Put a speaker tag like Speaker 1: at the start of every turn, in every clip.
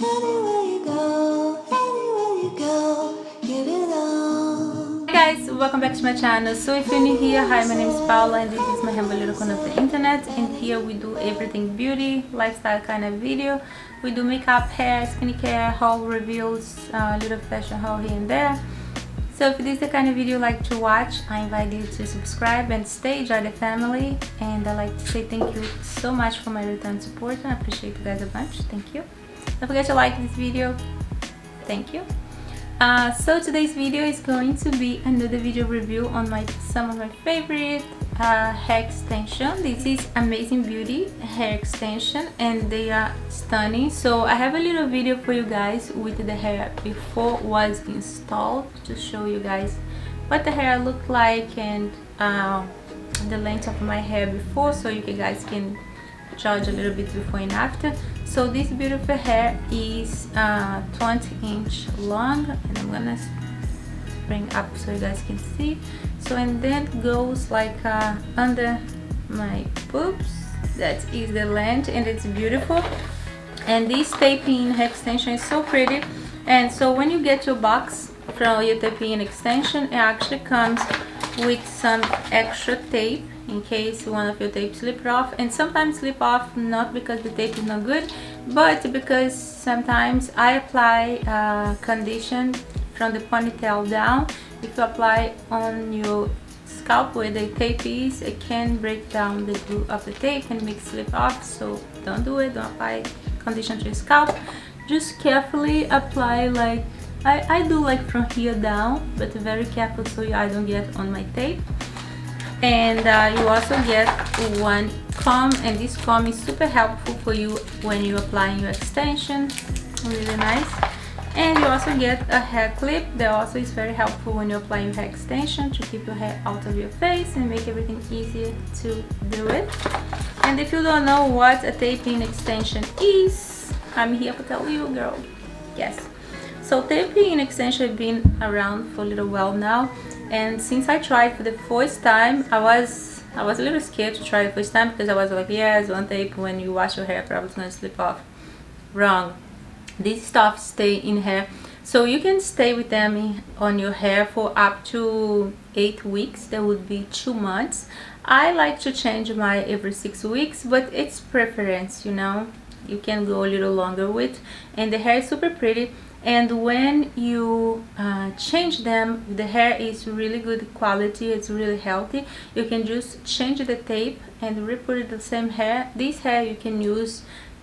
Speaker 1: Anywhere you go, anywhere you go, give it all.
Speaker 2: Hi guys, welcome back to my channel. So if you're new here, hi, my name is Paula and this is my humble little corner of the internet, and here we do everything beauty, lifestyle kind of video. We do makeup, hair, skincare, haul reviews, little fashion haul here and there. So if this is the kind of video you like to watch, I invite you to subscribe and stay, join the family. And I like to say thank you so much for my return support. I appreciate you guys a bunch. Thank you. Don't forget to like this video. Thank you. So today's video is going to be another video review on some of my favorite hair extension. This is Amazing Beauty hair extension and they are stunning. So I have a little video for you guys with the hair before it was installed to show you guys what the hair looked like and the length of my hair before, so you guys can judge a little bit before and after. So this beautiful hair is 20-inch long, and I'm gonna bring up so you guys can see. So and then goes like under my boobs. That is the length, and it's beautiful. And this taping hair extension is so pretty. And so when you get your box from your taping extension, it actually comes with some extra tape in case one of your tapes slip off. And sometimes slip off not because the tape is not good, but because sometimes I apply condition from the ponytail down. If you apply on your scalp where the tape is, it can break down the glue of the tape and make it slip off. So don't do it. Don't apply condition to your scalp. Just carefully apply, like I do, like from here down, but very careful so I don't get on my tape. And you also get one comb, and this comb is super helpful for you when you're applying your extension. Really nice. And you also get a hair clip that also is very helpful when you're applying your hair extension to keep your hair out of your face and make everything easier to do it. And if you don't know what a taping extension is, I'm here to tell you, girl. Yes. So taping extension has been around for a little while now, and since I tried for the first time, I was a little scared to try the first time because I was like, yes, one tape when you wash your hair probably gonna slip off. Wrong. These stuff stay in hair, so you can stay with them on your hair for up to 8 weeks. That would be 2 months. I like to change mine every 6 weeks, but it's preference, you know. You can go a little longer with, and the hair is super pretty. And when you change them, the hair is really good quality, it's really healthy. You can just change the tape and re-put the same hair. This hair you can use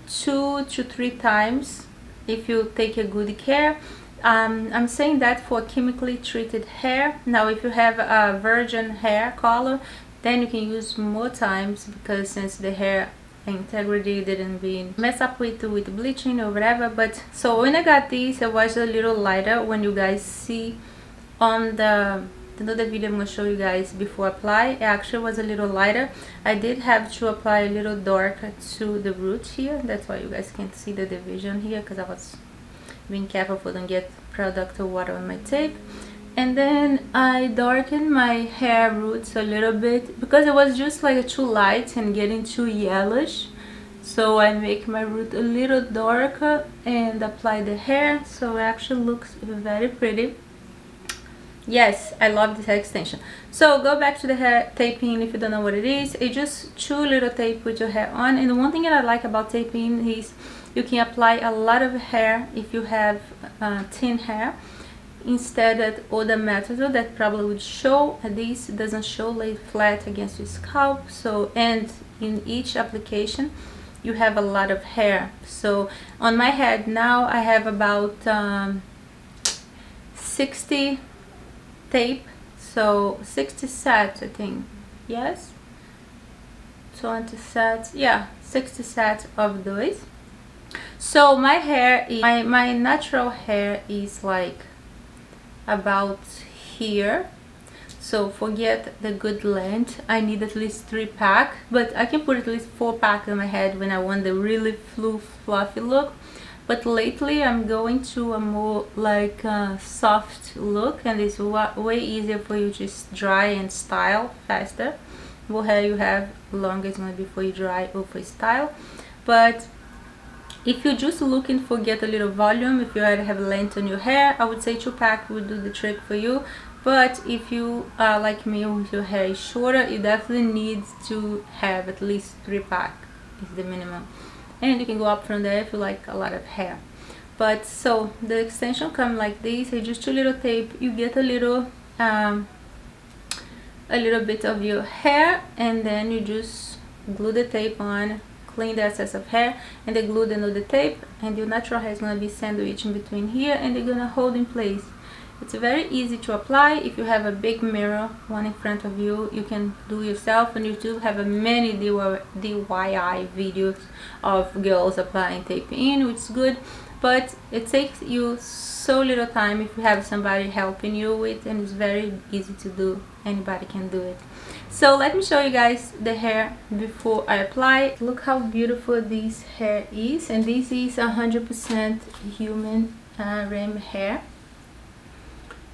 Speaker 2: 2 to 3 times if you take a good care. I'm saying that for chemically treated hair. Now if you have a virgin hair color, then you can use more times, because since the hair integrity didn't be messed up with bleaching or whatever. But so when I got this, it was a little lighter. When you guys see on another video I'm gonna show you guys before apply, it actually was a little lighter. I did have to apply a little darker to the root here. That's why you guys can't see the division here, because I was being careful for don't get product or water on my tape. And then I darkened my hair roots a little bit because it was just like too light and getting too yellowish. So I make my root a little darker and apply the hair, so it actually looks very pretty. Yes, I love this hair extension. So go back to the hair taping. If you don't know what it is, it's just 2 little tape with your hair on. And the one thing that I like about taping is you can apply a lot of hair if you have thin hair, instead of other methods that probably would show. This doesn't show, lay flat against your scalp. So, and in each application you have a lot of hair. So on my head now I have about 60 tape, so 60 sets I think. Yes, 20 sets, yeah, 60 sets of those. So my hair is, my natural hair is like about here, so forget the good length. I need at least 3 pack, but I can put at least 4 pack on my head when I want the really fluffy look. But lately I'm going to a more like soft look, and it's way easier for you to just dry and style faster. More hair you have, longer it's going to be for you dry or for style. But If you're just looking for get a little volume, if you already have length on your hair, I would say 2-pack would do the trick for you. But if you are like me, with your hair is shorter, you definitely need to have at least 3-pack is the minimum, and you can go up from there if you like a lot of hair. But so the extension come like this. You just 2 little tape, you get a little bit of your hair, and then you just glue the tape on, clean the excess of hair, and then glue the tape, and your natural hair is going to be sandwiched in between here, and they're going to hold in place. It's very easy to apply. If you have a big mirror, one in front of you, you can do yourself. On YouTube have many DIY videos of girls applying tape in, which is good, but it takes you so little time if you have somebody helping you with, and it's very easy to do. Anybody can do it. So let me show you guys the hair before I apply. Look how beautiful this hair is, and this is 100% human ram hair,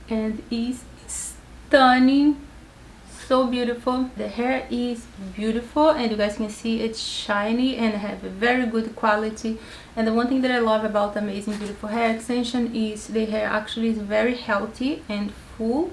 Speaker 2: and is stunning, so beautiful. The hair is beautiful, and you guys can see it's shiny and have a very good quality. And the one thing that I love about Amazing Beautiful Hair Extension is the hair actually is very healthy and full.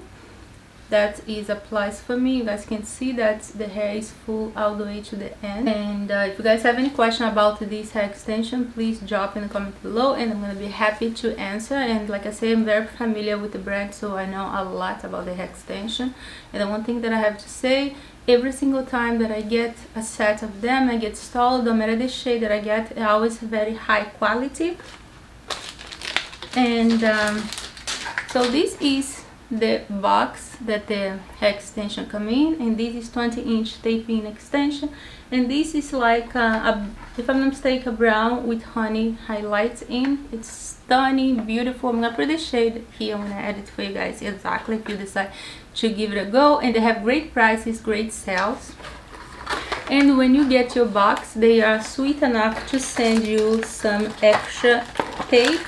Speaker 2: That is applies for me. You guys can see that the hair is full all the way to the end. And if you guys have any question about this hair extension, please drop in the comment below, and I'm going to be happy to answer. And like I say, I'm very familiar with the brand, so I know a lot about the hair extension. And the one thing that I have to say, every single time that I get a set of them, I get styled, no matter the shade that I get, it's always very high quality. And so this is the box that the hair extension come in, and this is 20-inch tape-in extension, and this is like if I'm not mistaken, a brown with honey highlights in. It's stunning, beautiful. I'm gonna put the shade here. I'm gonna add it for you guys exactly if you decide to give it a go. And they have great prices, great sales. And when you get your box, they are sweet enough to send you some extra tape.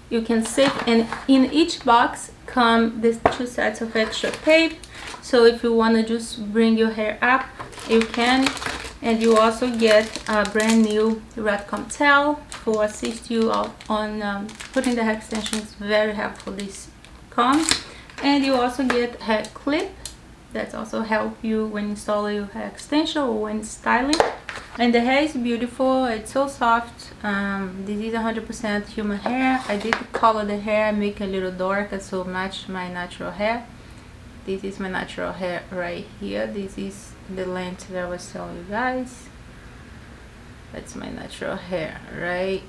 Speaker 2: You can save, and in each box come these 2 sets of extra tape, so if you want to just bring your hair up, you can. And you also get a brand new red comb towel for assist you on putting the hair extensions. Very helpful, this comb. And you also get hair clip that also help you when installing your hair extension or when styling. And the hair is beautiful, it's so soft. This is 100% human hair. I did color the hair, make a little darker so match my natural hair. This is my natural hair right here. This is the length that I was telling you guys. That's my natural hair right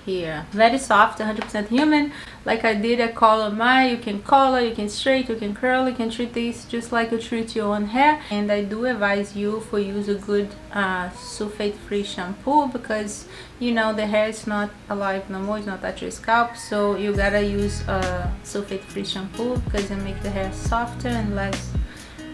Speaker 2: here. Very soft, 100% human. Like I did, I color mine. You can color, you can straight, you can curl, you can treat this just like you treat your own hair. And I do advise you for use a good sulfate free shampoo, because you know the hair is not alive no more, it's not at your scalp, so you gotta use a sulfate free shampoo because it makes the hair softer and less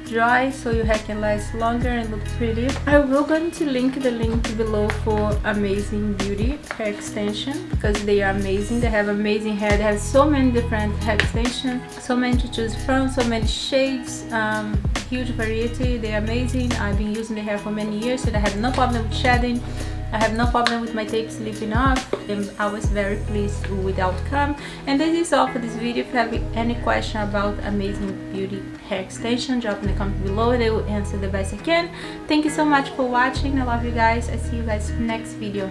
Speaker 2: dry, so your hair can last longer and look pretty. I will going to link the link below for Amazing Beauty Hair Extension, because they are amazing. They have amazing hair. They have so many different hair extensions, so many to choose from, so many shades, huge variety. They're amazing. I've been using the hair for many years, and I have no problem with shedding. I have no problem with my tape slipping off, and I was very pleased with the outcome. And this is all for this video. If you have any question about Amazing Beauty Hair Extension, drop in the comment below. They will answer the best I can. Thank you so much for watching. I love you guys. I see you guys next video.